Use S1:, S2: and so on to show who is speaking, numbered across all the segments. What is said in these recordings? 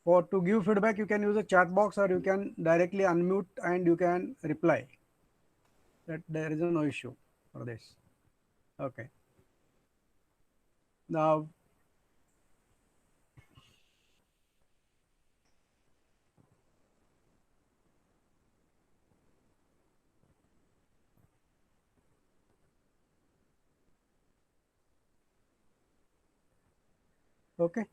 S1: For to give feedback, you can use a chat box or you can directly unmute and you can reply. That there is no issue for this. Okay. Now, okay.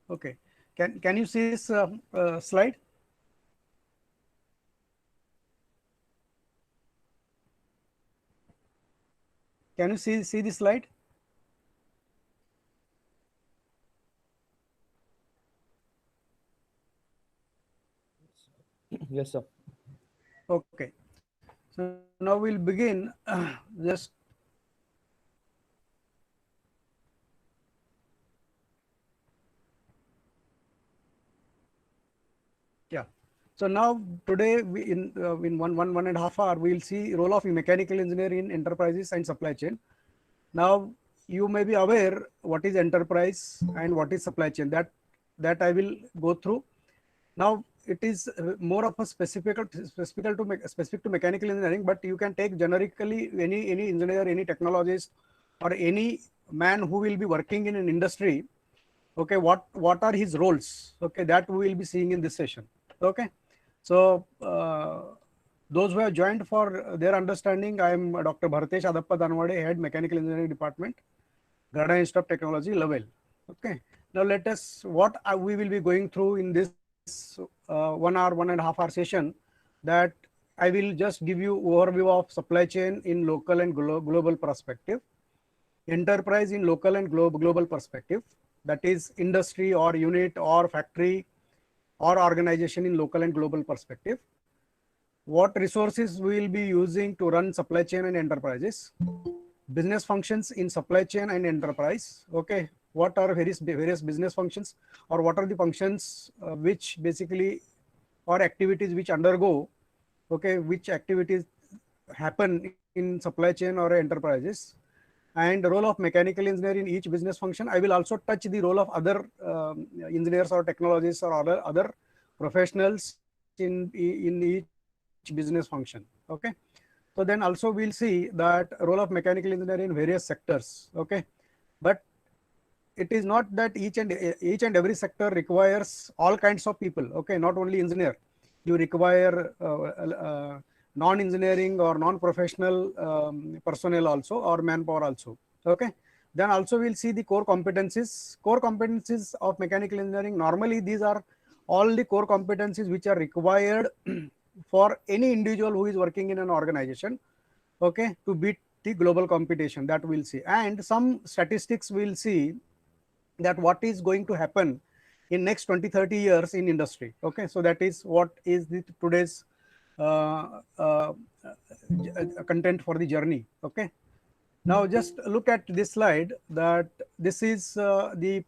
S1: Okay. Can you see this slide? Can you see this slide?
S2: Yes, sir.
S1: Okay. So now we'll begin. Just yeah. So now today we in one and a half hour we will see role of mechanical engineer in enterprises and supply chain. Now you may be aware what is enterprise and what is supply chain. That I will go through. Now it is more of a specific to mechanical engineering, but you can take generically any engineer, any technologist, or any man who will be working in an industry. Okay, what are his roles? Okay, that we will be seeing in this session. Okay, so those who have joined, for their understanding, I am Dr. Bhartesh Adappa Danwade, Head Mechanical Engineering Department, Gada Institute of Technology, Lovell. Okay, now let us what we will be going through in this 1 hour, 1.5 hour session. That I will just give you overview of supply chain in local and global perspective, enterprise in local and global perspective, that is industry or unit or factory or organization in local and global perspective, what resources we will be using to run supply chain and enterprises, business functions in supply chain and enterprise. Okay, what are various business functions, or what are the functions which basically, or activities which undergo, okay, which activities happen in supply chain or enterprises, and the role of mechanical engineer in each business function. I will also touch the role of other engineers or technologists or other professionals in each business function. Okay, so then also we'll see that role of mechanical engineer in various sectors. Okay, but it is not that each and every sector requires all kinds of people. Okay, not only engineer, you require non-engineering or non-professional personnel also, or manpower also. Okay, then also we'll see the core competencies of mechanical engineering. Normally these are all the core competencies which are required for any individual who is working in an organization, okay, to beat the global competition. That we'll see, and some statistics we'll see that what is going to happen in next 20-30 years in industry. Okay, so that is what is the today's content for the journey. Okay, now just look at this slide. That this is this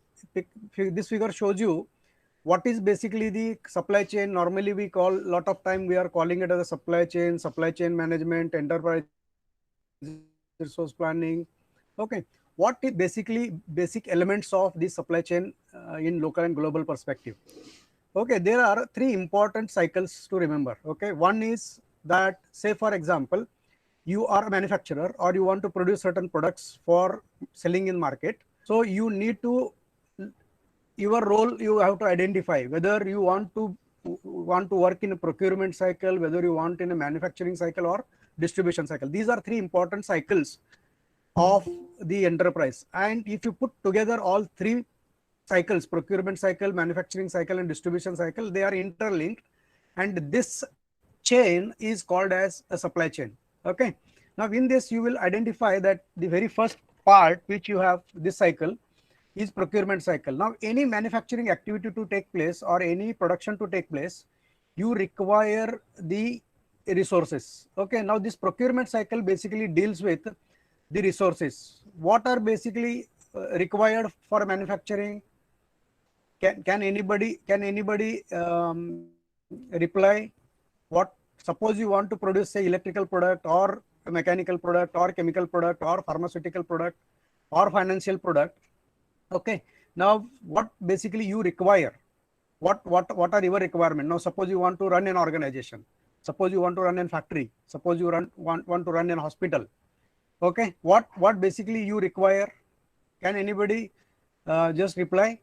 S1: figure shows you what is basically the supply chain. Normally we call, lot of time we are calling it as a supply chain management, enterprise resource planning. Okay, what is basically basic elements of the supply chain in local and global perspective? Okay, there are three important cycles to remember. Okay, one is that, say for example, you are a manufacturer or you want to produce certain products for selling in market. So you need to, your role, you have to identify whether you want to work in a procurement cycle, whether you want in a manufacturing cycle or distribution cycle. These are three important cycles of the enterprise, and if you put together all three cycles, procurement cycle, manufacturing cycle and distribution cycle, they are interlinked, and this chain is called as a supply chain. Okay, now in this you will identify that the very first part which you have this cycle is procurement cycle. Now any manufacturing activity to take place or any production to take place, you require the resources. Okay, now this procurement cycle basically deals with the resources. What are basically required for manufacturing? Can anybody reply what? Suppose you want to produce, say, electrical product or a mechanical product or chemical product or pharmaceutical product or financial product. Okay, now what basically you require? What are your requirement? Now suppose you want to run an organization, suppose you want to run a factory, suppose you want to run a hospital. Okay, what basically you require? Can anybody just reply?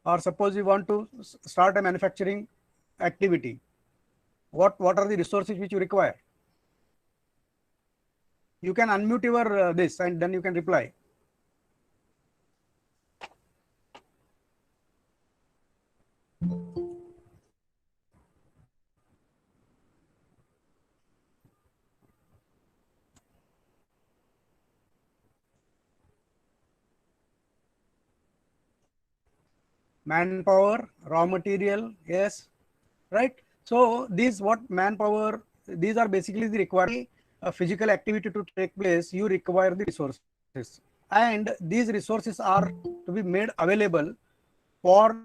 S1: Or suppose you want to start a manufacturing activity, what are the resources which you require? You can unmute your this and then you can reply. Manpower, raw material, yes, right? So these what manpower, these are basically the requirement. A physical activity to take place, you require the resources, and these resources are to be made available for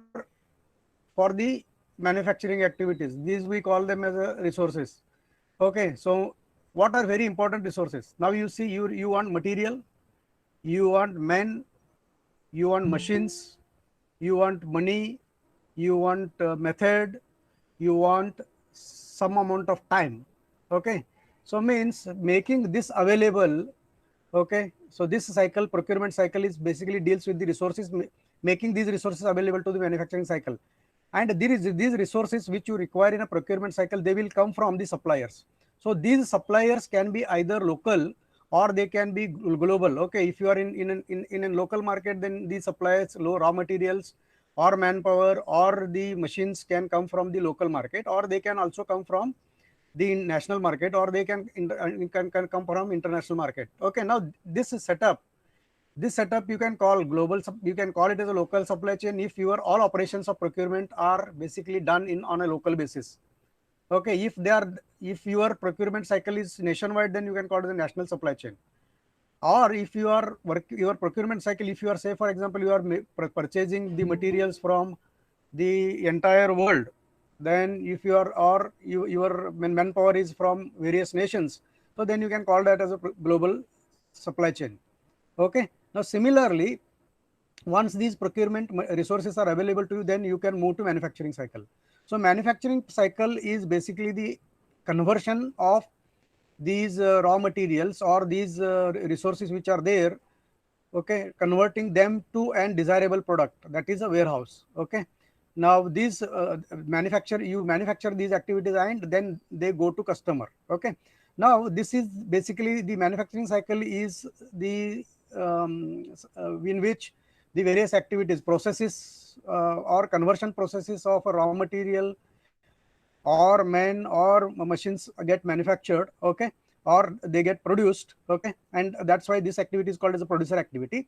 S1: the manufacturing activities. These we call them as resources. Okay, so what are very important resources? Now you see, you want material, you want men, you want machines, you want money, you want method, you want some amount of time. Okay, so means making this available. Okay, so this cycle, procurement cycle, is basically deals with the resources, making these resources available to the manufacturing cycle. And there is these resources which you require in a procurement cycle, they will come from the suppliers. So these suppliers can be either local or they can be global. Okay, if you are in a local market, then the suppliers, low raw materials or manpower or the machines can come from the local market, or they can also come from the national market, or they can come from international market. Okay, now this is setup. This setup you can call global, you can call it as a local supply chain if your all operations of procurement are basically done in on a local basis. Okay, if they are, if your procurement cycle is nationwide, then you can call it a national supply chain. Or if you are your procurement cycle, if you are, say for example, you are purchasing the materials from the entire world, then if you are, or your manpower is from various nations, so then you can call that as a global supply chain. Okay, now similarly, once these procurement resources are available to you, then you can move to manufacturing cycle. So manufacturing cycle is basically the conversion of these raw materials or these resources which are there. Okay, converting them to an desirable product, that is a warehouse. Okay, now these you manufacture these activities and then they go to customer. Okay, now this is basically the manufacturing cycle is the in which the various activities, processes or conversion processes of a raw material or men or machines get manufactured. Okay, or they get produced. Okay, and that's why this activity is called as a producer activity.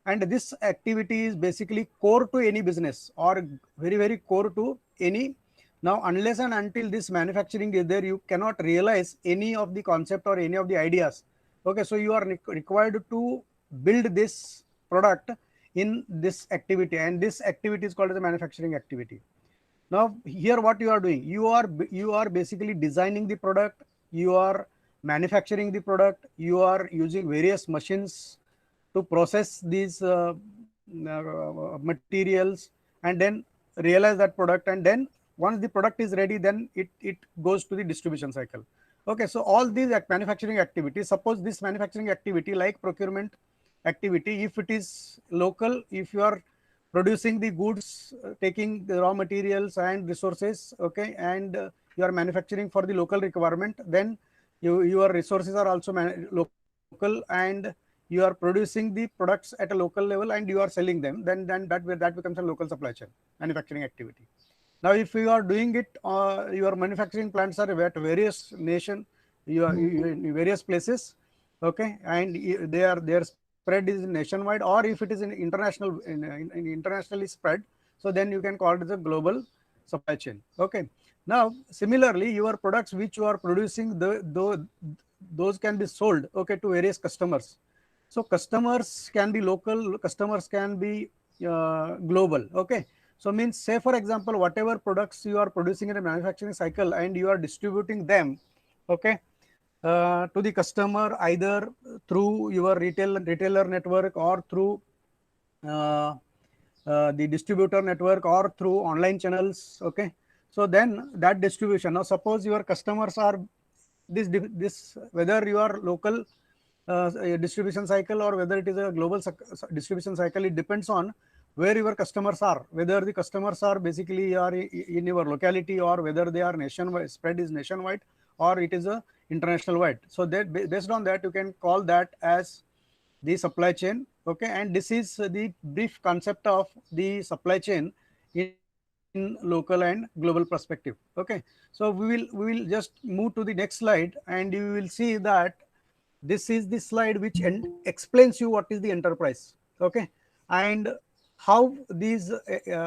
S1: And this activity is basically core to any business, or very core to any. Now unless and until this manufacturing is there, you cannot realize any of the concept or any of the ideas. Okay, so you are required to build this product in this activity, and this activity is called as a manufacturing activity. Now here what you are doing, you are basically designing the product, you are manufacturing the product, you are using various machines to process these materials and then realize that product, and then once the product is ready, then it goes to the distribution cycle. Okay, so all these manufacturing activities, suppose this manufacturing activity like procurement activity, if it is local, if you are producing the goods, taking the raw materials and resources, okay, and you are manufacturing for the local requirement, then your resources are also local, and you are producing the products at a local level and you are selling them, then that becomes a local supply chain manufacturing activity. Now if you are doing it, your manufacturing plants are at various nation, you are in various places. Okay, and their spread is nationwide, or if it is in international, in internationally spread, so then you can call it as a global supply chain. Okay, now similarly, your products which you are producing, those can be sold, okay, to various customers. So customers can be local, customers can be global. Okay. So means, say for example, whatever products you are producing in a manufacturing cycle and you are distributing them, okay, to the customer either through your retailer network or through uh, the distributor network or through online channels. Okay. So then that distribution, now suppose your customers are this whether you are local distribution cycle or whether it is a global distribution cycle, it depends on where your customers are, whether the customers are basically are in your locality or whether they are nationwide, spread is nationwide or it is a international wide. So that based on that you can call that as the supply chain. Okay, and this is the brief concept of the supply chain in local and global perspective. Okay, so we will just move to the next slide and you will see that this is the slide which explains you what is the enterprise. Okay, and how these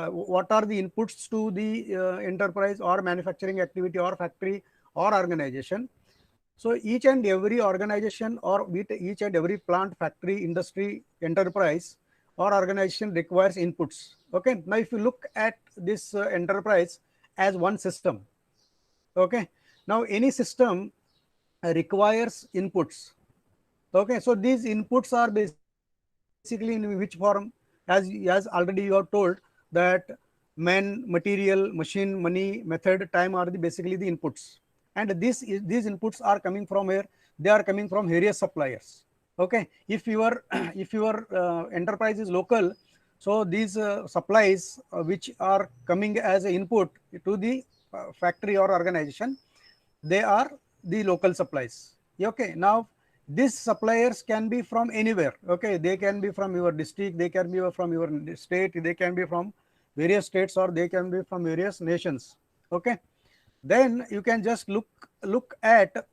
S1: what are the inputs to the enterprise or manufacturing activity or factory or organization. So each and every organization or each and every plant, factory, industry, enterprise or organization requires inputs. Okay, now if you look at this enterprise as one system, okay, now any system requires inputs. Okay, so these inputs are basically in which form, as already you have told that man, material, machine, money, method, time are basically the inputs, and these inputs are coming from where? They are coming from various suppliers. Okay, if your if your enterprise is local, so these supplies which are coming as an input to the factory or organization, they are the local supplies. Okay, now these suppliers can be from anywhere. Okay, they can be from your district, they can be from your state, they can be from various states or they can be from various nations. Okay, then you can just look at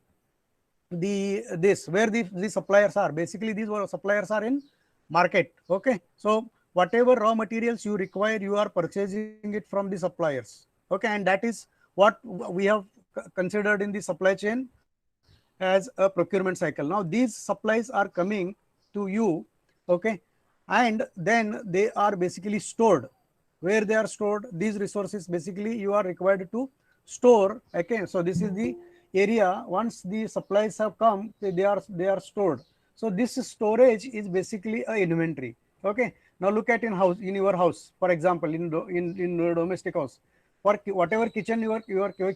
S1: the this where the suppliers are. Basically these suppliers are in market. Okay, so whatever raw materials you require, you are purchasing it from the suppliers. Okay, and that is what we have considered in the supply chain as a procurement cycle. Now these supplies are coming to you. Okay, and then they are basically stored. Where they are stored, these resources basically you are required to store. Okay, so this is the area. Once the supplies have come, they are stored. So this storage is basically a inventory. Okay, now look at in your house, for example, in your domestic house, for whatever kitchen your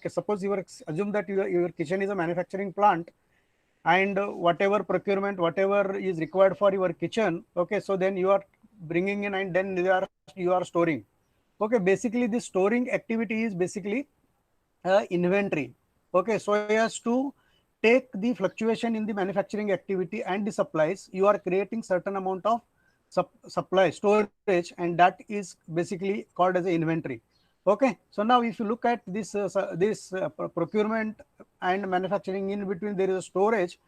S1: suppose you assume that your kitchen is a manufacturing plant, and whatever procurement, whatever is required for your kitchen. Okay, so then you are bringing in and then you are storing. Okay, basically this storing activity is basically inventory. Okay, so as to take the fluctuation in the manufacturing activity and the supplies, you are creating certain amount of supply storage, and that is basically called as a inventory. Okay, so now if you look at this procurement and manufacturing, in between there is a storage,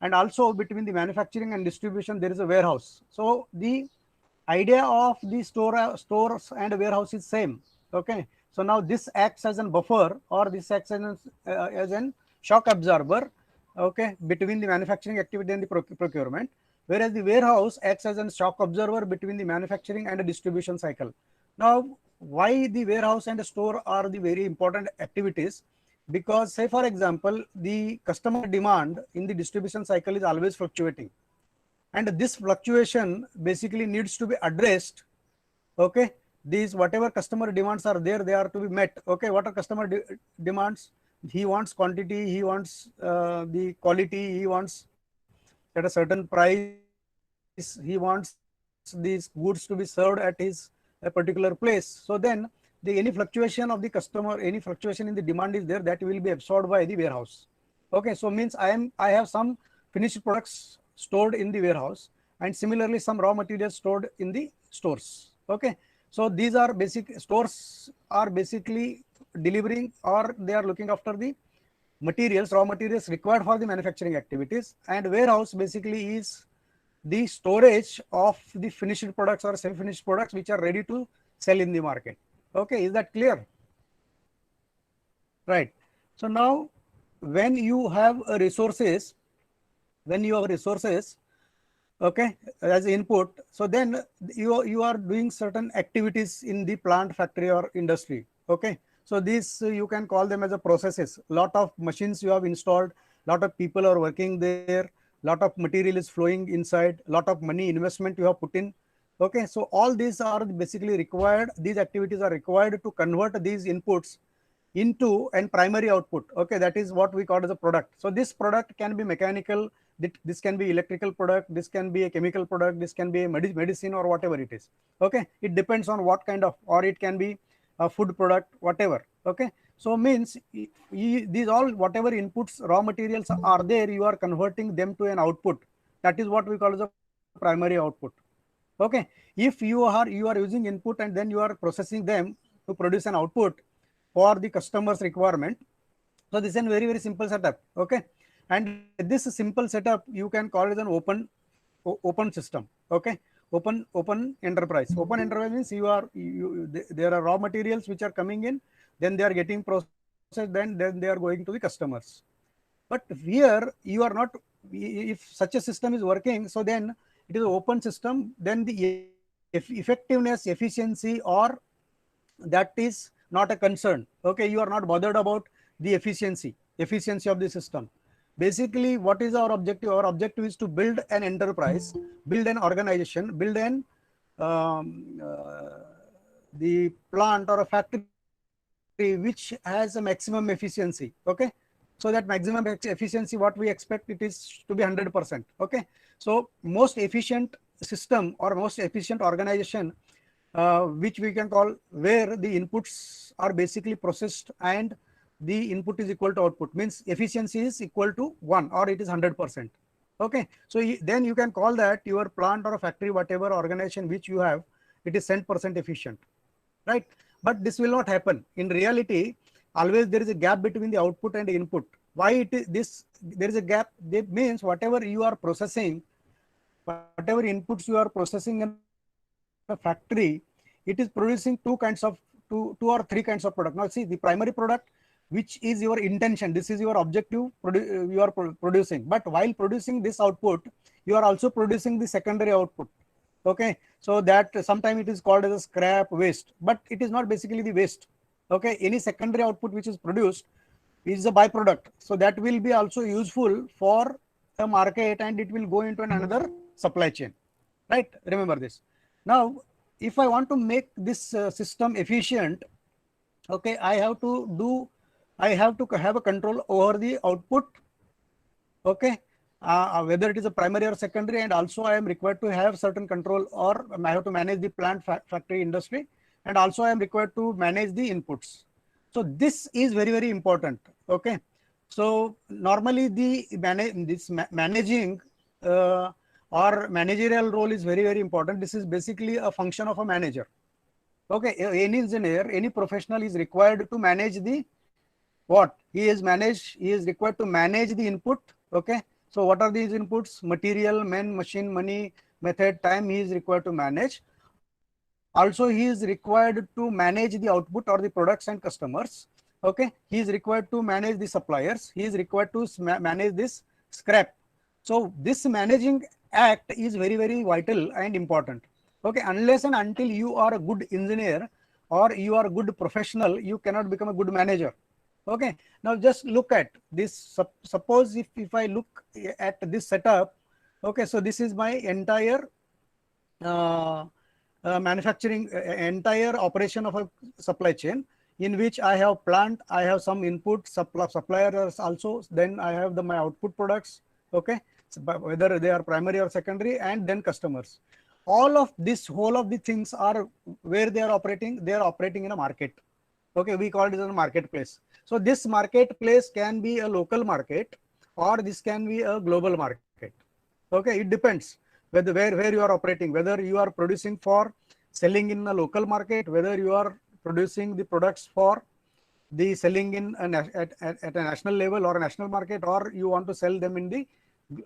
S1: and also between the manufacturing and distribution there is a warehouse. So the idea of the stores and warehouse is same. Okay, so now this acts as a buffer or this acts as an shock absorber. Okay, between the manufacturing activity and the procurement, whereas the warehouse acts as a shock absorber between the manufacturing and the distribution cycle. Now why the warehouse and the store are the very important activities? Because say for example, the customer demand in the distribution cycle is always fluctuating, and this fluctuation basically needs to be addressed. Okay, these whatever customer demands are there, they are to be met. Okay, what are customer demands? He wants quantity, he wants the quality, he wants at a certain price, he wants these goods to be served at his a particular place. So then any fluctuation of the customer, any fluctuation in the demand is there, that will be absorbed by the warehouse. Okay, so means I have some finished products stored in the warehouse, and similarly some raw materials stored in the stores. Okay, so these are basic. Stores are basically delivering or they are looking after the materials, raw materials required for the manufacturing activities, and warehouse basically is the storage of the finished products or semi finished products which are ready to sell in the market. Okay, is that clear? Right. So now when you have resources, when you have resources, okay, as input. So then you are doing certain activities in the plant, factory or industry. Okay, so these you can call them as a processes. Lot of machines you have installed, lot of people are working there, lot of material is flowing inside, lot of money investment you have put in. Okay, so all these are basically required, these activities are required to convert these inputs into an primary output. Okay, that is what we call as a product. So this product can be mechanical, this can be electrical product, this can be a chemical product, this can be a medicine or whatever it is. Okay, it depends on what kind of, or it can be a food product, whatever. Okay, so means these all whatever inputs, raw materials are there, you are converting them to an output. That is what we call as a primary output. Okay, if you are using input and then you are processing them to produce an output for the customer's requirement. So this is a very simple setup. Okay, and this simple setup you can call it an open system. Okay, open enterprise. Open enterprise means there are raw materials which are coming in, then they are getting processed, then they are going to the customers. But here you are not, if such a system is working, so then it is an open system, then the effectiveness, efficiency, or that is not a concern. Okay, you are not bothered about the efficiency of the system. Basically what is our objective? Our objective is to build an enterprise, build an organization, build an um, uh, the plant or a factory which has a maximum efficiency. Okay, so that maximum efficiency, what we expect it is to be 100%. Okay, so most efficient system or most efficient organization, which we can call where the inputs are basically processed and the input is equal to output, means efficiency is equal to 1 or it is 100%. Okay, so then you can call that your plant or a factory, whatever organization which you have, it is 100% efficient, right? But this will not happen in reality. Always there is a gap between the output and the input. Why it is this? There is a gap. That means whatever you are processing, whatever inputs you are processing in a factory, it is producing two or three kinds of product. Now see, the primary product, which is your intention, this is your objective, you are producing. But while producing this output, you are also producing the secondary output. Okay, so that sometimes it is called as a scrap waste, but it is not basically the waste. Okay, any secondary output which is produced is a byproduct, so that will be also useful for the market and it will go into another supply chain, right? Remember this. Now if I want to make this system efficient, okay, I have to have a control over the output. Okay, whether it is a primary or secondary, and also I am required to have certain control, or I have to manage the plant, factory, industry, and also I am required to manage the inputs. So this is very important. Okay, so normally the managing or managerial role is very important. This is basically a function of a manager. Okay, any engineer, any professional is required to manage the what he is required to manage the input. Okay, so what are these inputs? Material, men, machine, money, method, time, he is required to manage. Also he is required to manage the output or the products and customers. Okay, he is required to manage the suppliers, he is required to manage this scrap. So this managing act is very vital and important. Okay, unless and until you are a good engineer or you are a good professional, you cannot become a good manager. Okay, now just look at this. Suppose if I look at this setup. Okay, so this is my entire uh, manufacturing, entire operation of a supply chain, in which I have plant, I have some input, suppliers also, then I have my output products. Okay, so whether they are primary or secondary, and then customers. All of this, whole of the things are where they are operating. They are operating in a market. Okay, we call it as a marketplace. So this marketplace can be a local market or this can be a global market. Okay, it depends where you are operating, whether you are producing for selling in a local market, whether you are producing the products for the selling in at a national level or a national market, or you want to sell them in the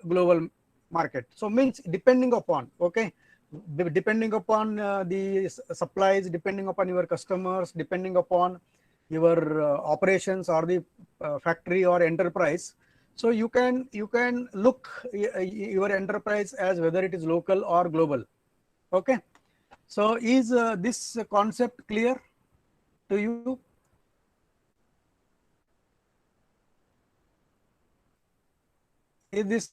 S1: global market. So means depending upon, okay, depending upon the supplies, depending upon your customers, depending upon your operations or the factory or enterprise. So you can look your enterprise as whether it is local or global. Okay. So is this concept clear to you? Is this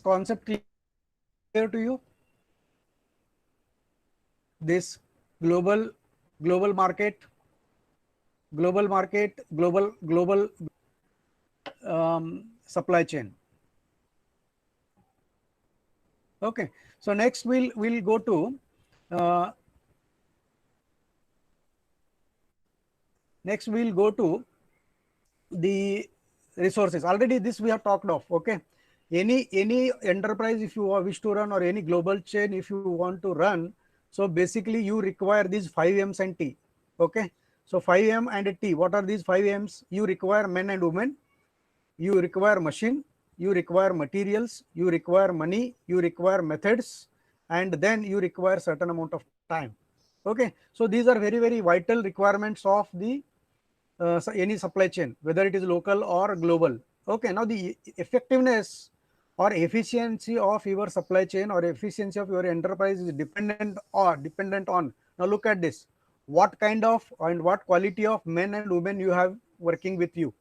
S1: concept clear to you? This global global market, global supply chain. Okay. So next we'll go to uh, the resources. Already this we have talked of. Okay. Any enterprise, if you wish to run, or any global chain if you want to run, so basically you require these 5 M's and T. Okay. So 5 M and T. What are these 5 M's? You require men and women, you require machine, you require materials, you require money, you require methods, and then you require certain amount of time. Okay. So these are very vital requirements of the any supply chain, whether it is local or global. Okay. Now the effectiveness or efficiency of your supply chain or efficiency of your enterprise is dependent on. Now look at this. What kind of and what quality of men and women you have working with you,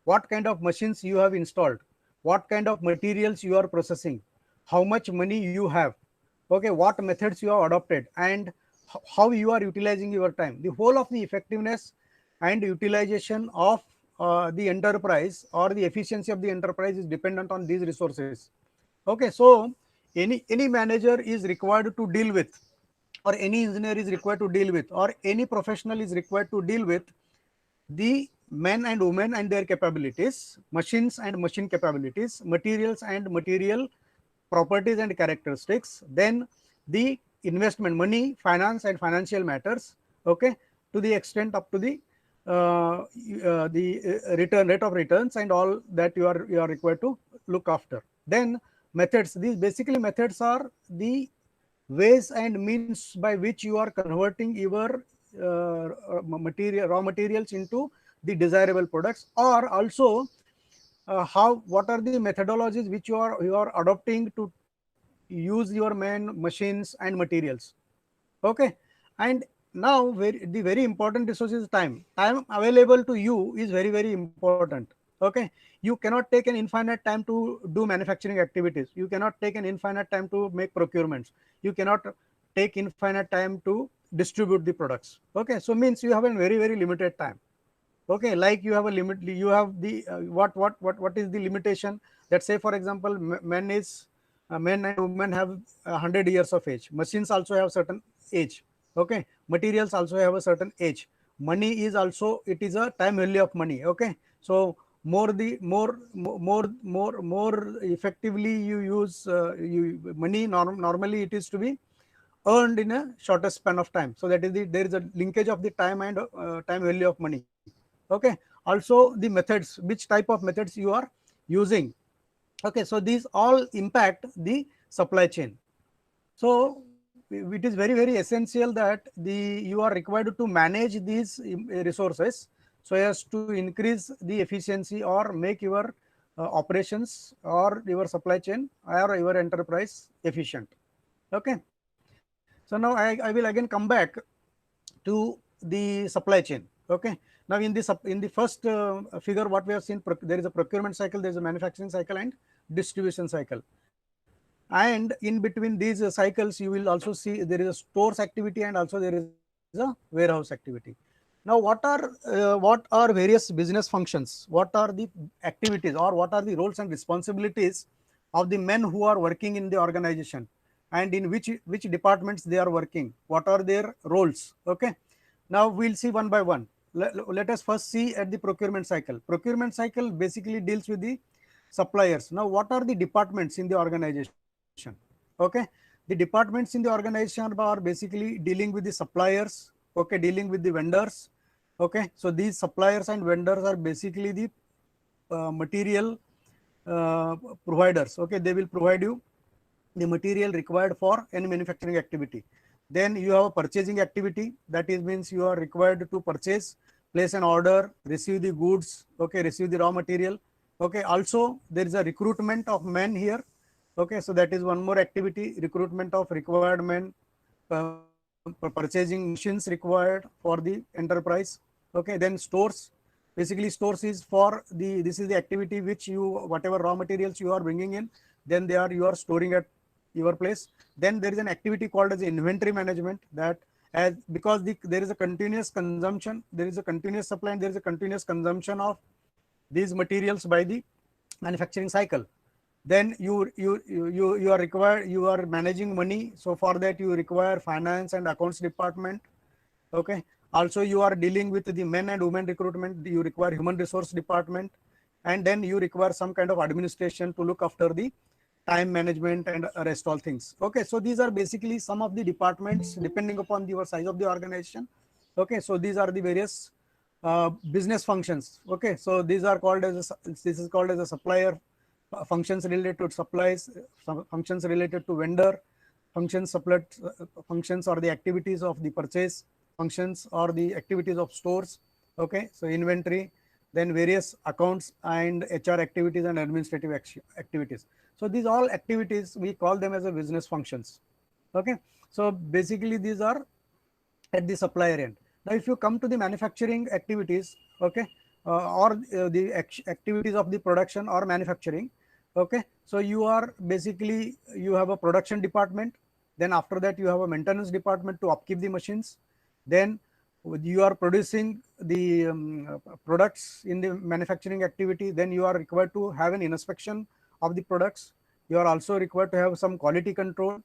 S1: what kind of machines you have installed, what kind of materials you are processing, how much money you have, okay, what methods you have adopted, and how you are utilizing your time. The whole of the effectiveness and utilization of the enterprise or the efficiency of the enterprise is dependent on these resources. Okay, so any manager is required to deal with, or any engineer is required to deal with, or any professional is required to deal with the men and women and their capabilities, machines and machine capabilities, materials and material properties and characteristics, then the investment, money, finance and financial matters, okay, to the extent up to the return rate of returns and all that you are required to look after. Then methods, these basically methods are the ways and means by which you are converting your raw materials into the desirable products, or also what are the methodologies which you are adopting to use your machines and materials. Okay. And now the very important resource is time available to you is very important. Okay. You cannot take an infinite time to do manufacturing activities, you cannot take an infinite time to make procurements, you cannot take infinite time to distribute the products. Okay. So means you have a very limited time. Okay. Like you have a limit, you have the what is the limitation. Let's say for example, men and women have 100 years of age, machines also have certain age. Okay. Materials also have a certain age, money is also, it is a time value of money. Okay. So more effectively you use money, normally it is to be earned in a shorter span of time. So that is there is a linkage of the time and time value of money. Okay. Also the methods, which type of methods you are using. Okay. So these all impact the supply chain. So it is very essential that you are required to manage these resources so as to increase the efficiency or make your operations or your supply chain or your enterprise efficient. Okay. So now I will again come back to the supply chain. Okay. Now in the first figure what we have seen, there is a procurement cycle, there is a manufacturing cycle and distribution cycle. And in between these cycles you will also see there is a stores activity and also there is a warehouse activity. Now what are various business functions, what are the activities, or what are the roles and responsibilities of the men who are working in the organization, and in which departments they are working, what are their roles. Okay. Now we'll see one by one. Let us first see at the procurement cycle. Procurement cycle basically deals with the suppliers. Now what are the departments in the organization? Okay. The departments in the organization are basically dealing with the suppliers, okay, dealing with the vendors. Okay. So these suppliers and vendors are basically the material providers. Okay. They will provide you the material required for any manufacturing activity. Then you have a purchasing activity, that is means you are required to purchase, place an order, receive the goods, okay, receive the raw material, Okay, also there is a recruitment of men here. Okay, so that is one more activity, recruitment of required men, purchasing machines required for the enterprise. Okay, then stores, basically stores is for the, this is the activity which you, whatever raw materials you are bringing in, then they are, you are storing at your place. Then there is an activity called as inventory management, that as because there is a continuous consumption, there is a continuous supply and there is a continuous consumption of these materials by the manufacturing cycle. Then you are required, you are managing money, so for that you require finance and accounts department. Okay, also you are dealing with the men and women recruitment, you require human resource department, and then you require some kind of administration to look after the time management and rest all things. Okay, so these are basically some of the departments depending upon your size of the organization. Okay, so these are the various business functions. Okay, so these are called as this is called as a supplier, functions related to supplies, functions related to vendor, functions supply, functions or the activities of the purchase, functions or the activities of stores. Okay, so inventory, then various accounts and HR activities and administrative activities. So these all activities we call them as a business functions. Okay, so basically these are at the supplier end. Now, if you come to the manufacturing activities, okay, or the activities of the production or manufacturing, okay, so you are basically, you have a production department, then after that you have a maintenance department to upkeep the machines, then you are producing the products in the manufacturing activity, then you are required to have an inspection of the products, you are also required to have some quality control,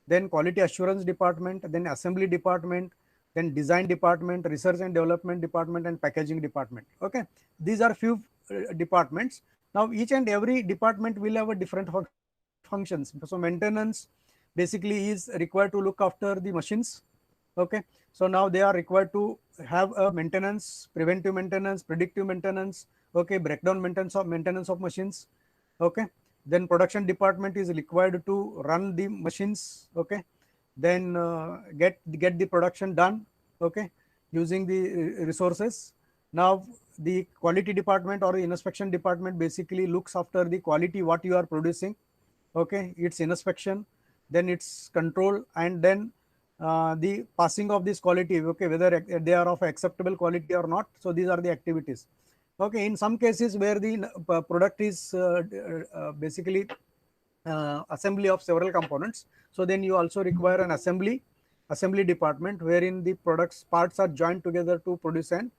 S1: then quality assurance department, then assembly department, then design department, research and development department, and packaging department. Okay, these are few departments. Now each and every department will have a different functions. So maintenance basically is required to look after the machines. Okay, so now they are required to have a maintenance, preventive maintenance, predictive maintenance, okay, breakdown maintenance of machines. Okay, then production department is required to run the machines. Okay, then get the production done. Okay, using the resources. Now the quality department or the inspection department basically looks after the quality what you are producing. Okay, its inspection, then its control, and then the passing of this quality, okay, whether they are of acceptable quality or not. So these are the activities. Okay, in some cases where the product is basically assembly of several components, so then you also require an assembly department wherein the products parts are joined together to produce an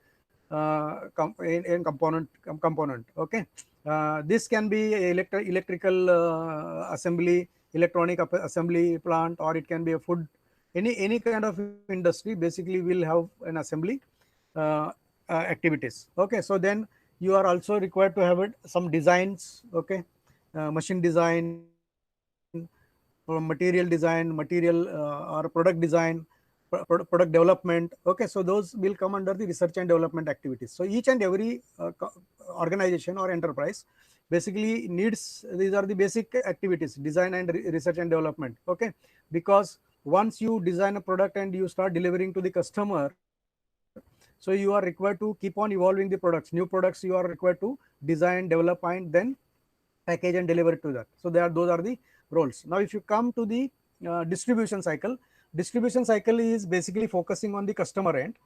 S1: in component. Okay, this can be electrical assembly, electronic assembly plant, or it can be a food, any kind of industry basically will have an assembly uh, activities. Okay, so then you are also required to have it some designs. Okay, machine design, material design, material or product design, product development. Okay, so those will come under the research and development activities. So each and every organization or enterprise basically needs, these are the basic activities, design and research and development. Okay, because once you design a product and you start delivering to the customer, so you are required to keep on evolving the products, new products you are required to design, develop, and then package and deliver it to that. So those are the roles. Now if you come to the distribution cycle is basically focusing on the customer end.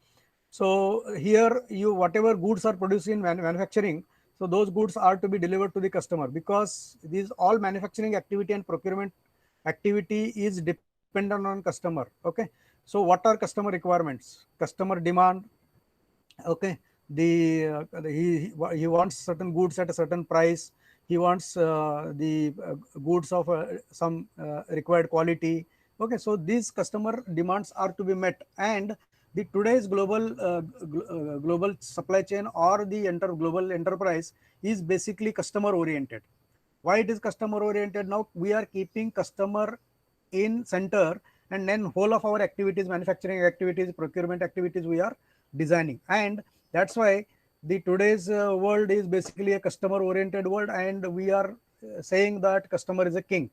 S1: So here you, whatever goods are produced in manufacturing, so those goods are to be delivered to the customer, because these all manufacturing activity and procurement activity is dependent on customer. Okay, so what are customer requirements, customer demand. Okay, he wants certain goods at a certain price, he wants the goods of some required quality. Okay, so these customer demands are to be met, and the today's global supply chain or the global enterprise is basically customer oriented. Why it is customer oriented? Now we are keeping customer in center, and then whole of our activities, manufacturing activities, procurement activities, we are designing. And that's why the today's world is basically a customer oriented world, and we are saying that customer is a king.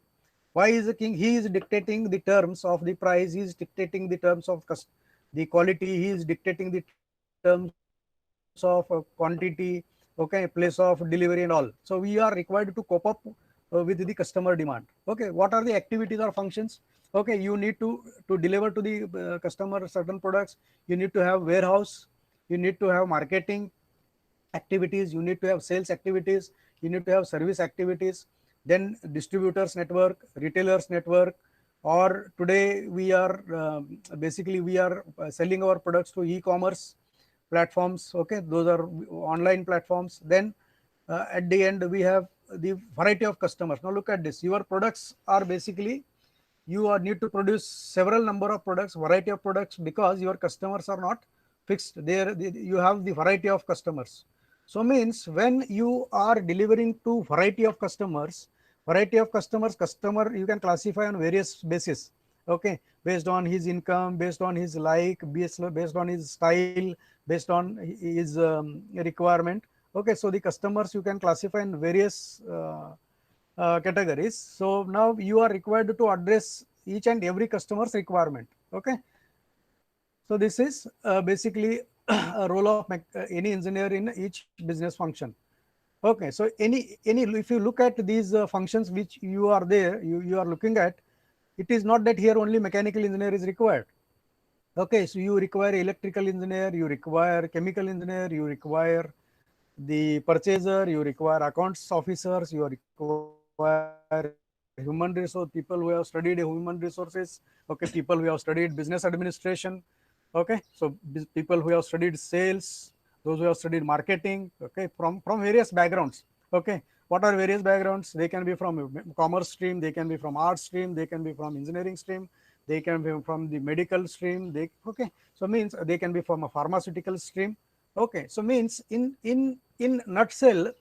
S1: Why is a king? He is dictating the terms of the price, he is dictating the terms of the quality, he is dictating the terms of quantity. Okay, so okay, place of delivery and all. So we are required to cope up with the customer demand. Okay, what are the activities or functions? Okay, you need to deliver to the customer certain products. You need to have warehouse, you need to have marketing activities, you need to have sales activities, you need to have service activities, then distributors network, retailers network, or today we are basically we are selling our products to e-commerce platforms. Okay, those are online platforms. Then at the end we have the variety of customers. Now look at this, your products are basically, you are need to produce several number of products, variety of products, because your customers are not fixed there. You have the variety of customers. So means when you are delivering to variety of customers, customer you can classify on various basis. Okay, based on his income, based on his like, based on his style, based on his requirement. Okay, so the customers you can classify in various categories. So now you are required to address each and every customer's requirement. Okay, so this is basically a role of any engineer in each business function. Okay, so any if you look at these functions which you are there, you are looking at, it is not that here only mechanical engineer is required. Okay, so you require electrical engineer, you require chemical engineer, you require the purchaser, you require accounts officers, you require human resource, people who have studied human resources. Okay, people who have studied business administration. Okay, so people who have studied sales, those who have studied marketing. Okay, from various backgrounds. Okay, what are various backgrounds? They can be from commerce stream, they can be from art stream, they can be from engineering stream, they can be from the medical stream. They, okay, so means they can be from a pharmaceutical stream. Okay, so means in nutshell,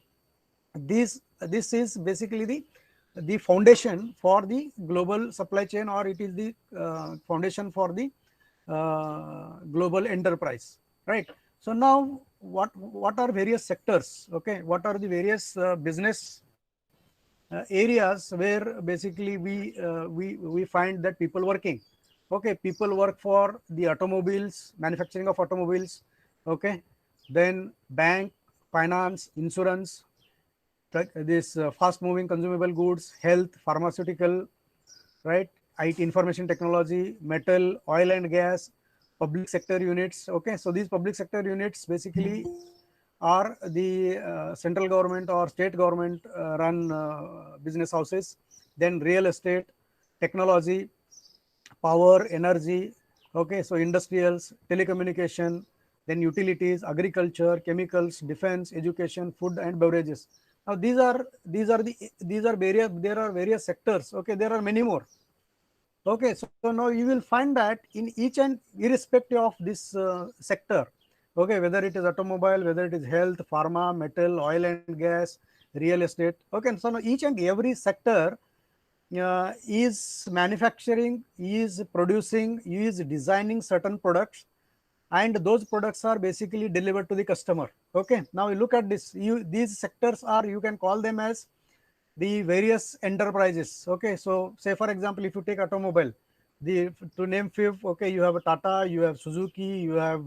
S1: this is basically the foundation for the global supply chain, or it is the foundation for the global enterprise, right? So now what are various sectors? Okay, what are the various business areas where basically we find that people working? Okay, people work for the automobiles, manufacturing of automobiles. Okay, then bank, finance, insurance, this fast moving consumable goods, health, pharmaceutical, right? IT, information technology, metal, oil and gas, public sector units. Okay, so these public sector units basically are the central government or state government run business houses. Then real estate, technology, power, energy. Okay, so industrials, telecommunication, then utilities, agriculture, chemicals, defense, education, food and beverages. Now these are various, there are various sectors. Okay, there are many more. Okay, so now you will find that in each and irrespective of this sector, okay, whether it is automobile, whether it is health, pharma, metal, oil and gas, real estate. Okay, so now each and every sector is manufacturing, is producing, is designing certain products, and those products are basically delivered to the customer. Okay, now you look at this, these sectors are, you can call them as the various enterprises. Okay, so say for example, if you take automobile, the to name few, okay, you have a Tata, you have Suzuki, you have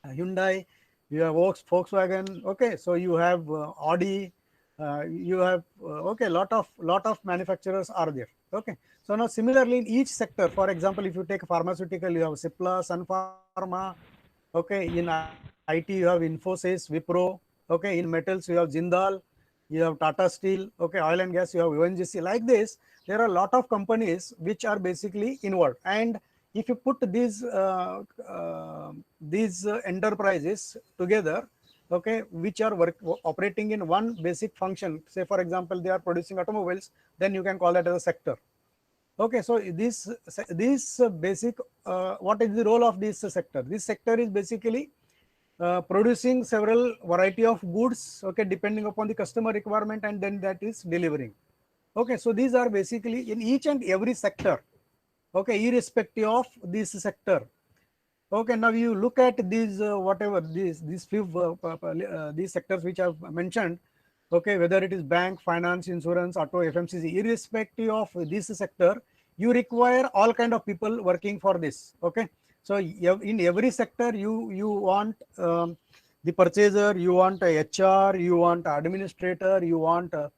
S1: Hyundai, you have Volkswagen. Okay, so you have Audi, you have okay, lot of manufacturers are there. Okay, so now similarly in each sector, for example, if you take pharmaceutical, you have Cipla, Sun Pharma. Okay, in IT you have Infosys, Wipro. Okay, in metals you have Jindal, you have Tata Steel. Okay, oil and gas you have ONGC. Like this, there are a lot of companies which are basically involved. And if you put these enterprises together, okay, which are operating in one basic function, say for example they are producing automobiles, then you can call that as a sector. Okay, so this basic what is the role of this sector? This sector is basically producing several variety of goods, okay, depending upon the customer requirement, and then that is delivering. Okay, so these are basically in each and every sector. Okay, irrespective of this sector. Okay, now you look at these whatever these few these sectors which I've mentioned. Okay, whether it is bank, finance, insurance, auto, FMCG, irrespective of this sector, you require all kind of people working for this. Okay, so in every sector you want the purchaser, you want a HR, you want administrator, you want the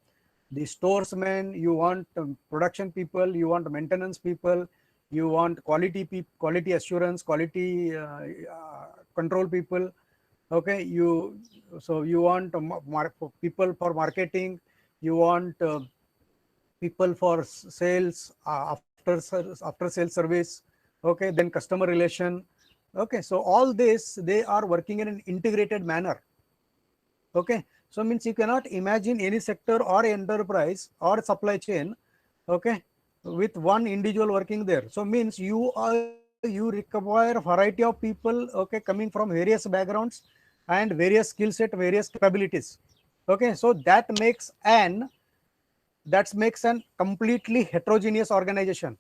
S1: storesman, you want production people, you want maintenance people, you want quality assurance, quality control people. Okay, so you want people for marketing, you want people for sales, after sales service. Okay, then customer relation. Okay, so all this, they are working in an integrated manner. Okay, so means you cannot imagine any sector or enterprise or supply chain, okay, with one individual working there. So means you require variety of people, okay, coming from various backgrounds and various skill set, various capabilities. Okay, so that makes an completely heterogeneous organization.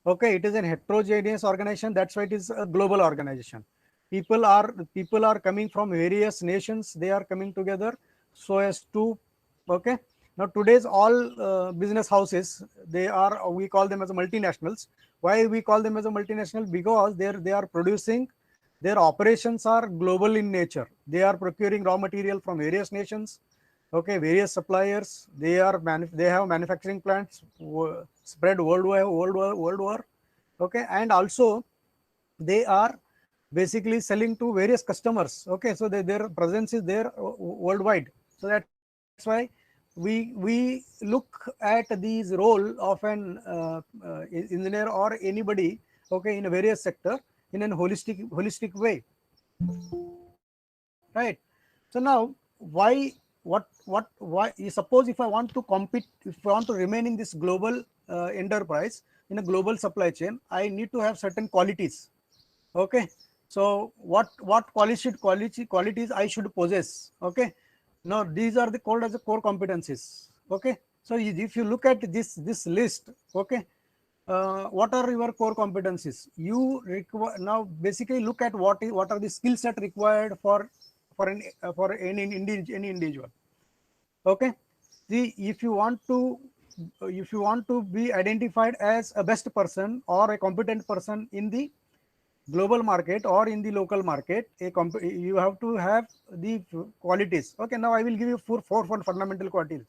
S1: Okay, it is an heterogeneous organization, that's why it is a global organization. People are coming from various nations, they are coming together so as to, okay. Now today's all business houses, we call them as multinationals. Why we call them as a multinational? Because they are producing, their operations are global in nature. They are procuring raw material from various nations, okay, various suppliers. They have manufacturing plants spread worldwide, okay, and also they are basically selling to various customers. Okay, so their presence is there worldwide. So that's why we look at these role of an engineer or anybody, okay, in a various sector, in a holistic way, right? So now, why suppose if I want to compete, if I want to remain in this global enterprise, in a global supply chain, I need to have certain qualities. Okay, so what qualities I should possess? Okay, now these are the called as the core competencies. Okay, so if you look at this list, okay, what are your core competencies? You require now basically look at what are the skill set required for any individual. Okay, see, if you want to be identified as a best person or a competent person in the global market or in the local market, you have to have the qualities. Okay, now I will give you four fundamental qualities.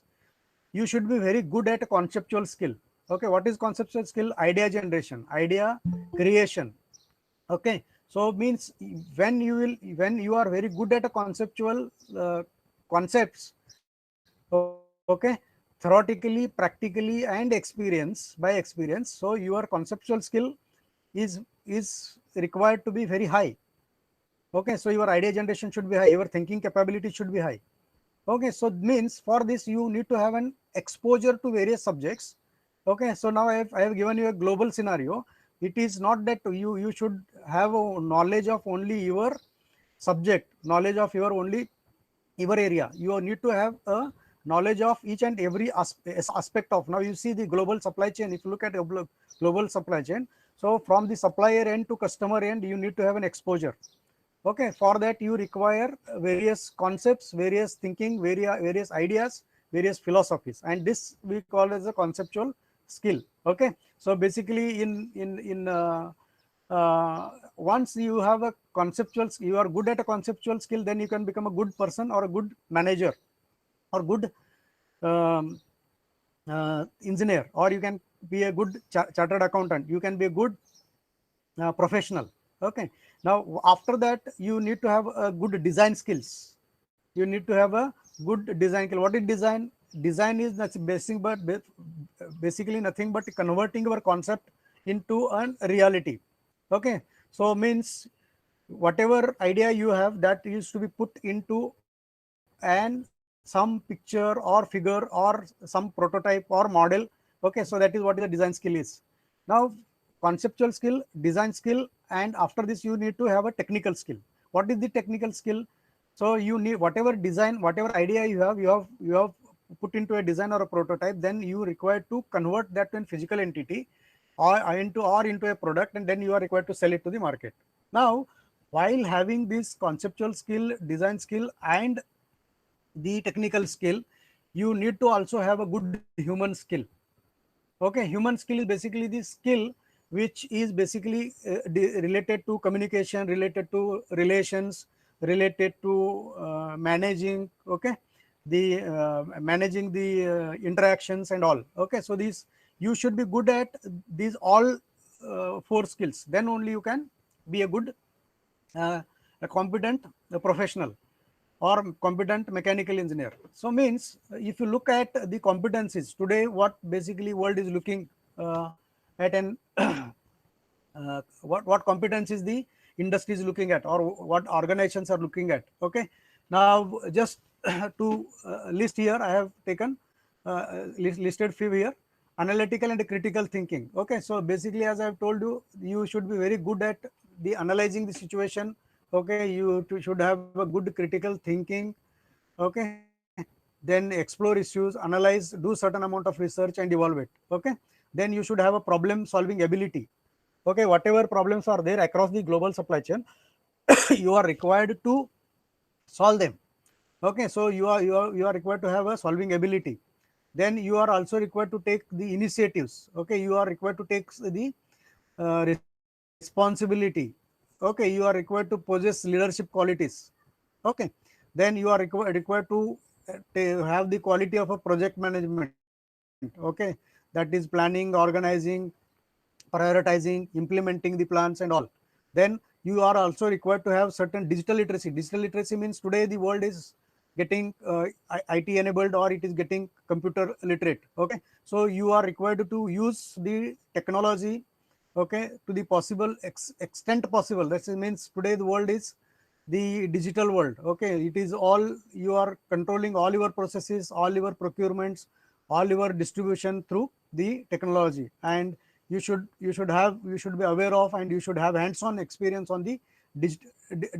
S1: You should be very good at a conceptual skill. Okay, what is conceptual skill? Idea generation, idea creation. Okay, so means when you are very good at a conceptual concepts, okay, theoretically, practically, and by experience, so your conceptual skill is required to be very high. Okay, so your idea generation should be high, your thinking capability should be high. Okay, so means for this you need to have an exposure to various subjects. Okay, so now I have given you a global scenario. It is not that you should have a knowledge of only your subject, knowledge of your area. You need to have a knowledge of each and every aspect of. Now you see the global supply chain. If you look at a global supply chain, so from the supplier end to customer end, you need to have an exposure. Okay, for that you require various concepts, various thinking, various ideas, various philosophies, and this we call as a conceptual skill. Okay, so basically once you have a you are good at a conceptual skill, then you can become a good person or a good manager or good um, engineer, or you can be a good chartered accountant, you can be a good professional. Okay, now after that you need to have a good design skills. You need to have a good design skill. What is design? Design is nothing basic, but basically nothing but converting your concept into a reality. Okay, so means whatever idea you have, that is to be put into some picture or figure or some prototype or model. Okay, so that is what the design skill is. Now conceptual skill, design skill, and after this you need to have a technical skill. What is the technical skill? So you need whatever design, whatever idea you have put into a design or a prototype, then you require to convert that to a physical entity or into a product, and then you are required to sell it to the market. Now while having this conceptual skill, design skill, and the technical skill, you need to also have a good human skill. Okay, human skill is basically the skill which is basically related to communication, related to relations, related to managing, okay, the managing the interactions and all. Okay, so these, you should be good at these all four skills, then only you can be a good a competent professional or competent mechanical engineer. So means if you look at the competencies today, what basically world is looking at, an what competencies the industry is looking at, or what organizations are looking at. Okay, now just to list here, I have taken listed few here: analytical and critical thinking. Okay, so basically, as I have told you, you should be very good at the analyzing the situation. Okay, you should have a good critical thinking. Okay, then explore issues, analyze, do certain amount of research and evolve it. Okay, then you should have a problem solving ability. Okay, whatever problems are there across the global supply chain, you are required to solve them. Okay, so you are required to have a solving ability. Then you are also required to take the initiatives. Okay, you are required to take the responsibility. Okay, you are required to possess leadership qualities. Okay, then you are required to have the quality of a project management. Okay, that is planning, organizing, prioritizing, implementing the plans and all. Then you are also required to have certain digital literacy. Digital literacy means today the world is getting IT enabled, or it is getting computer literate. Okay, so you are required to use the technology, okay, to the possible extent possible. That means today the world is the digital world. Okay, it is all, you are controlling all your processes, all your procurements, all your distribution through the technology. And you should be aware of, and you should have hands-on experience on the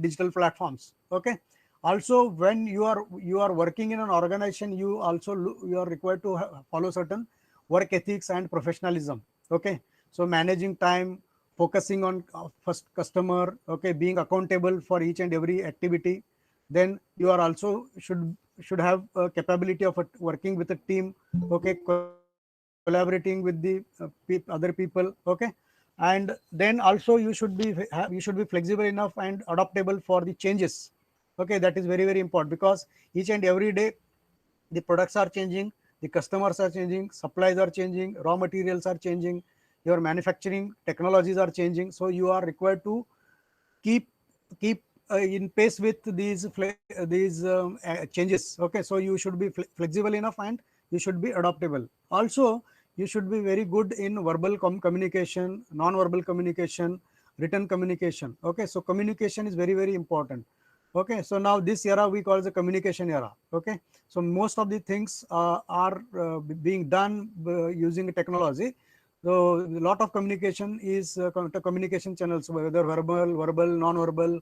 S1: digital platforms. Okay, also when you are working in an organization, you are required to follow certain work ethics and professionalism. Okay, so managing time, focusing on first customer. Okay, being accountable for each and every activity. Then you are also should have a capability of working with a team. Okay, collaborating with the other people. Okay, and then also you should be flexible enough and adaptable for the changes. Okay, that is very very important, because each and every day the products are changing, the customers are changing, supplies are changing, raw materials are changing, your manufacturing technologies are changing. So you are required to keep keep in pace with these changes. Okay, so you should be flexible enough, and you should be adaptable. Also, you should be very good in verbal communication, non-verbal communication, written communication. Okay, so communication is very very important. Okay, so now this era we call the communication era. Okay, so most of the things are being done using technology. So a lot of communication is communication channels, whether verbal, non-verbal,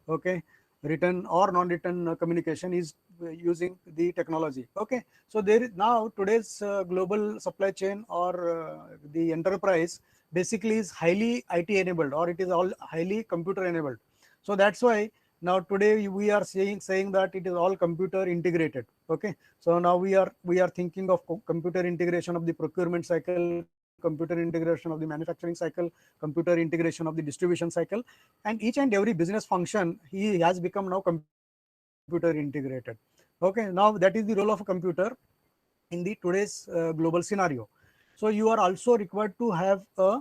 S1: okay, written or non-written communication is using the technology. Okay, so there is now today's global supply chain, or the enterprise basically is highly IT enabled, or it is all highly computer enabled. So that's why now today we are saying that it is all computer integrated. Okay, so now we are thinking of computer integration of the procurement cycle, computer integration of the manufacturing cycle, computer integration of the distribution cycle, and each and every business function he has become now computer integrated. Okay, now that is the role of a computer in the today's global scenario. So you are also required to have uh,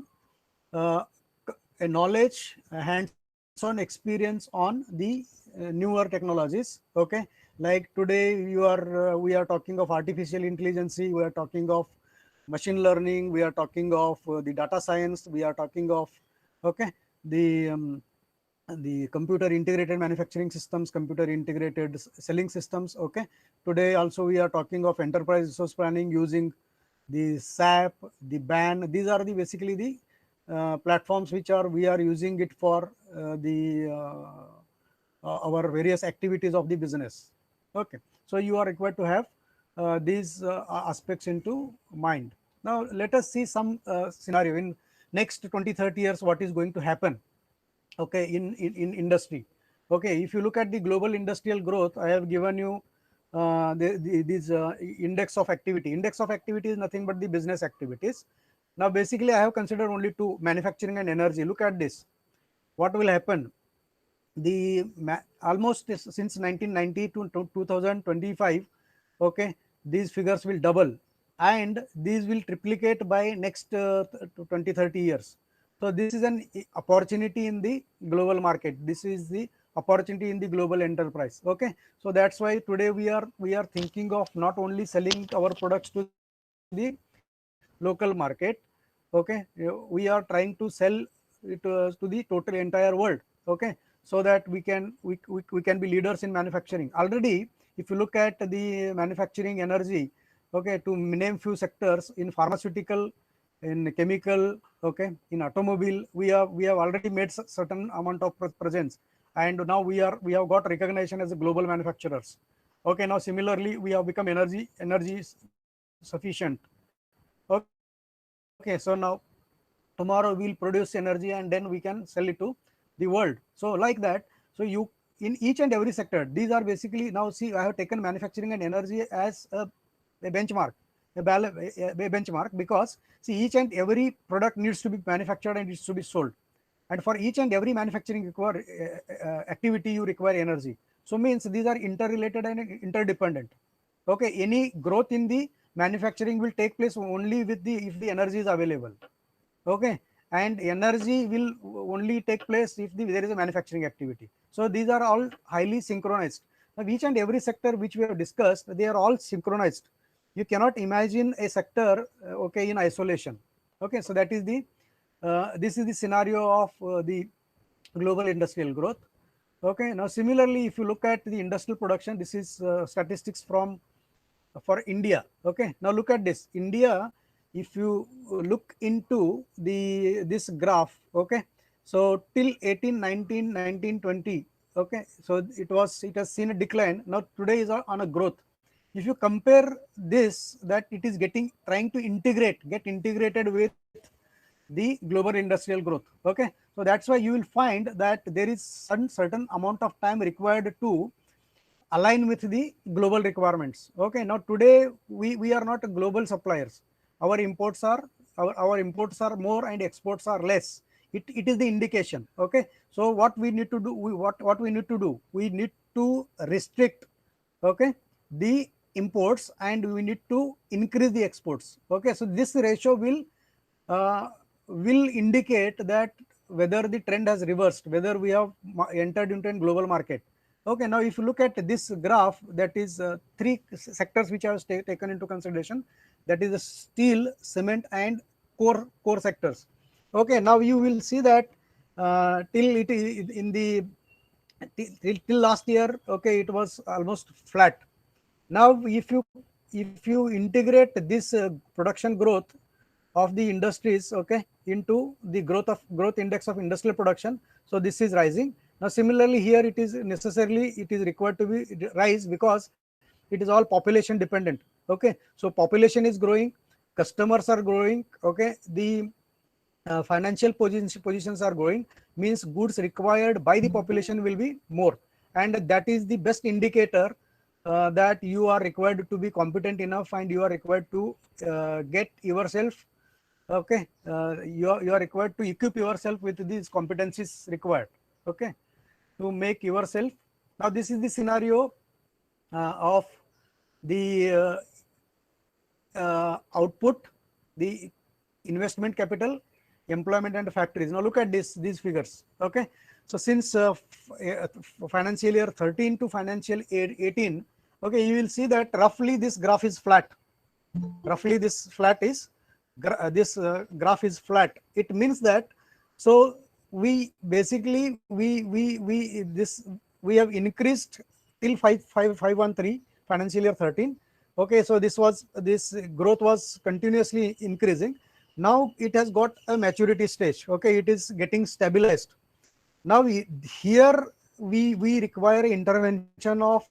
S1: a knowledge, a hands-on experience on the newer technologies. Okay, like today we are talking of artificial intelligence, we are talking of machine learning, we are talking of the data science, we are talking of, okay, the computer integrated manufacturing systems, computer integrated selling systems. Okay, today also we are talking of enterprise resource planning using the SAP, the BAN. These are the basically the platforms which are we are using it for our various activities of the business. Okay, so you are required to have these aspects into mind. Now let us see some scenario in next 20-30 years, what is going to happen. Okay, in industry. Okay, if you look at the global industrial growth, I have given you these index of activity. Index of activity is nothing but the business activities. Now basically I have considered only two: manufacturing and energy. Look at this, what will happen. the almost since 1990 to 2025, okay, these figures will double, and these will triplicate by next 20-30 years. So this is an opportunity in the global market. This is the opportunity in the global enterprise. Okay, so that's why today we are thinking of not only selling our products to the local market. Okay, we are trying to sell it to the total entire world. Okay, so that we can be leaders in manufacturing. Already, if you look at the manufacturing energy, okay, to name few sectors, in pharmaceutical, in chemical, okay, in automobile, we have already made certain amount of presence, and now we have got recognition as a global manufacturers. Okay, now similarly we have become energy sufficient. Okay, so now tomorrow we'll produce energy and then we can sell it to the world. So like that, so you, in each and every sector, these are basically, now see, I have taken manufacturing and energy as a benchmark, a benchmark, because see, each and every product needs to be manufactured and needs to be sold, and for each and every manufacturing require activity, you require energy. So means these are interrelated and interdependent. Okay, any growth in the manufacturing will take place only with the, if the energy is available. Okay, and energy will only take place if there is a manufacturing activity. So these are all highly synchronized. Now each and every sector which we have discussed, they are all synchronized. You cannot imagine a sector okay, in isolation. Okay, so that is the this is the scenario of the global industrial growth. Okay, now similarly, if you look at the industrial production, this is statistics from for India. Okay, now look at this. India, if you look into the this graph, okay, so till 18, 19, 19, 20, okay, so it has seen a decline. Now today is on a growth. If you compare this, that it is trying to get integrated with the global industrial growth. Okay, so that's why you will find that there is some certain amount of time required to align with the global requirements. Okay, now today we are not global suppliers. Our imports are our imports are more and exports are less. It is the indication. Okay, so what we need to do, what we need to do, we need to restrict, okay, the imports, and we need to increase the exports. Okay, so this ratio uh, will indicate that whether the trend has reversed, whether we have entered into a global market. Okay, now if you look at this graph, that is three sectors which I have taken into consideration, that is the steel, cement, and core sectors. Okay, now you will see that till it in the till last year, okay, it was almost flat. Now if you integrate this production growth of the industries, okay, into the growth index of industrial production, so this is rising. Now similarly here, it is necessarily, it is required to be rise, because it is all population dependent. Okay, so population is growing, customers are growing, okay, the financial positions are growing, means goods required by the population will be more, and that is the best indicator that you are required to be competent enough, and you are required to get yourself, okay, you are required to equip yourself with these competencies required, okay, to make yourself. Now this is the scenario of the output, the investment capital, employment, and factories. Now look at these figures. Okay, so since financial year 13 to financial year 18, okay, you will see that roughly this graph is flat. Roughly this graph is flat. It means that, so we basically we have increased till 513 financial year 13. Okay, so this growth was continuously increasing. Now it has got a maturity stage. Okay, it is getting stabilized. Now here we require intervention of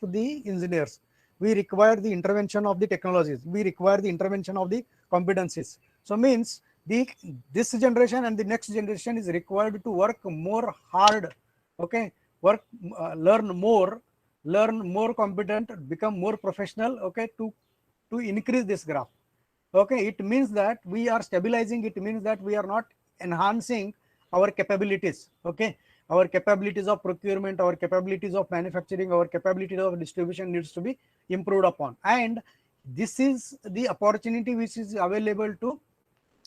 S1: the engineers, we require the intervention of the technologies, we require the intervention of the competencies. So means this generation and the next generation is required to work more hard. Okay, work learn more competent, become more professional, okay, to increase this graph. Okay, it means that we are stabilizing, it means that we are not enhancing our capabilities. Okay, our capabilities of procurement, our capabilities of manufacturing, our capabilities of distribution needs to be improved upon. And this is the opportunity which is available to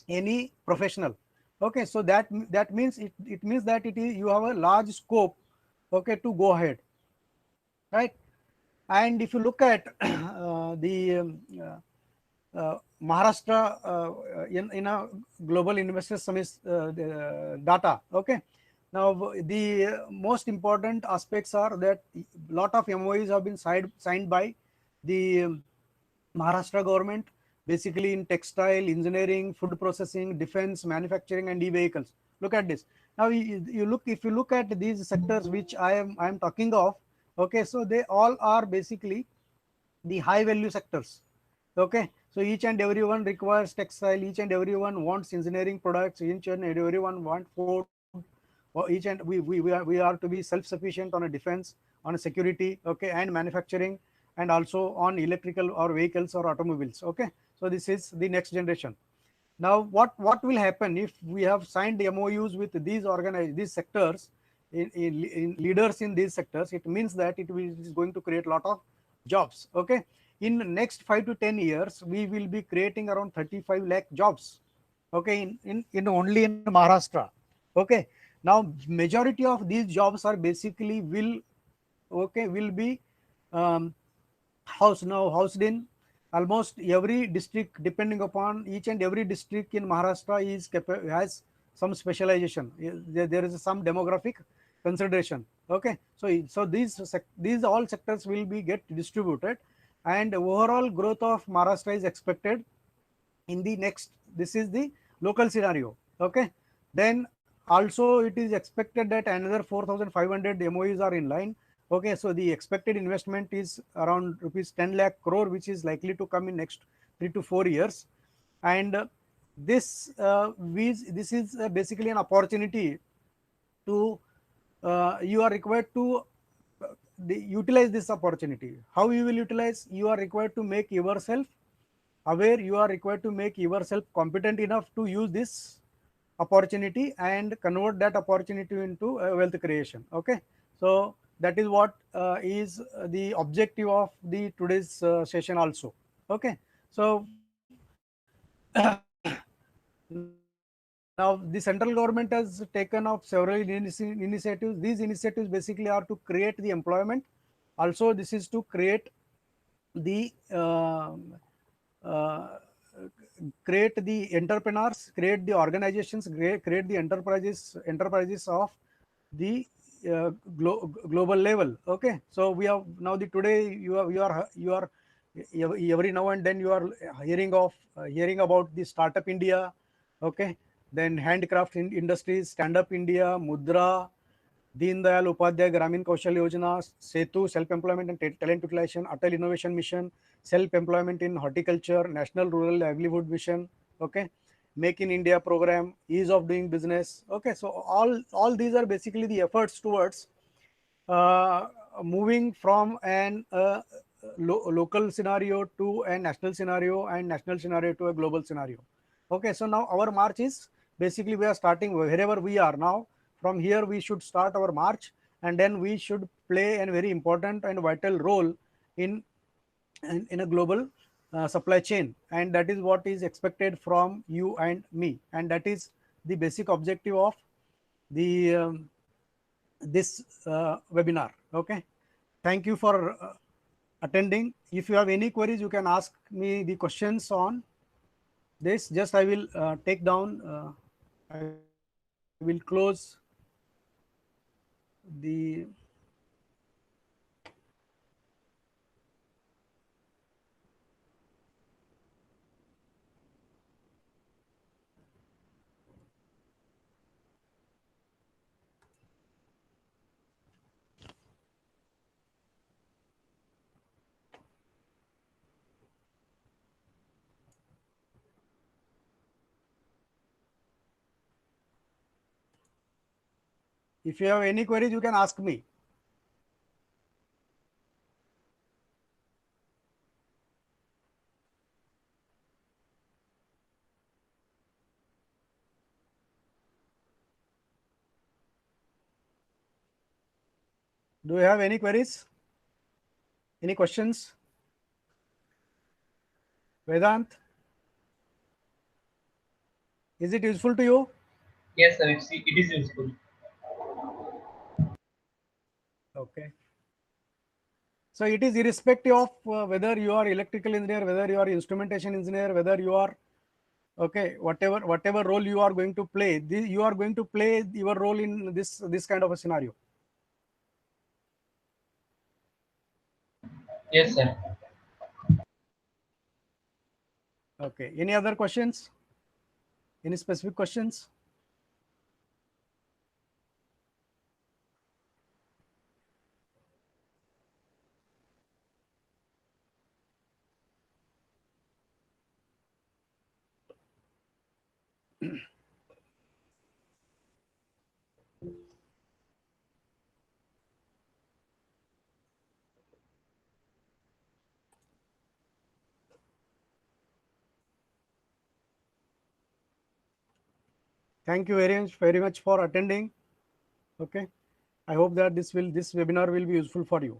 S1: any professional. Okay, so that means it means that it is, you have a large scope, okay, to go ahead, right? And if you look at the Maharashtra in a global investor summit data, okay. Now the most important aspects are that lot of MOUs have been signed by the Maharashtra government, basically in textile, engineering, food processing, defense, manufacturing, and e-vehicles. Look at this. Now you look, if you look at these sectors which I am talking of, okay, so they all are basically the high value sectors. Okay, so each and everyone requires textile, each and everyone wants engineering products, each and everyone want food, or each and we are to be self-sufficient on a defense, on a security, okay, and manufacturing, and also on electrical or vehicles or automobiles. Okay, so this is the next generation. Now what will happen if we have signed MOUs with these sectors, in leaders in these sectors? It means that is going to create a lot of jobs. Okay, in the next 5 to 10 years we will be creating around 35 lakh jobs, okay, in only in Maharashtra. Okay, now majority of these jobs are basically will be um, housed in almost every district. Depending upon each and every district in Maharashtra has some specialization. There is some demographic consideration. Okay, so these all sectors will be get distributed, and overall growth of Maharashtra is expected in the next. This is the local scenario. Okay, then also it is expected that another 4,500 MOUs are in line. Okay, so the expected investment is around rupees 10 lakh crore, which is likely to come in next 3 to 4 years. And this is basically an opportunity to you are required to utilize this opportunity. How you will utilize? You are required to make yourself aware, you are required to make yourself competent enough to use this opportunity and convert that opportunity into wealth creation. Okay, so that is what is the objective of the today's session also. Okay, so now the central government has taken up several initiatives. These initiatives basically are to create the employment. Also this is to create the uh, create the entrepreneurs, create the organizations, create the enterprises of the global level. Okay, so we have now the today you are every now and then you are hearing about the Startup India. Okay, then handcraft industries, Stand Up India, Mudra, Deen Dayal Upadhyay Gramin Kaushal Yojana, Setu self-employment and talent utilization, Atal Innovation Mission, self-employment in horticulture, National Rural Livelihood Mission, okay, Make in India program, ease of doing business. Okay, so all these are basically the efforts towards uh, moving from an local scenario to a national scenario, and national scenario to a global scenario. Okay, so now our march is basically we are starting wherever we are now. From here we should start our march, and then we should play a very important and vital role in in a global supply chain, and that is what is expected from you and me, and that is the basic objective of the this webinar. Okay, thank you for attending. If you have any queries, you can ask me the questions on this. Just I will take down, I will close the if you have any queries, you can ask me. Do you have any queries? Any questions? Vedant, is it useful to you?
S2: Yes, sir. It is useful.
S1: Okay. So it is irrespective of whether you are electrical engineer, whether you are instrumentation engineer, whether you are okay, whatever role you are going to play, you are going to play your role in this kind of a scenario.
S2: Yes, sir.
S1: Okay. Any other questions? Any specific questions? Thank you very much for attending. Okay. I hope that this webinar will be useful for you.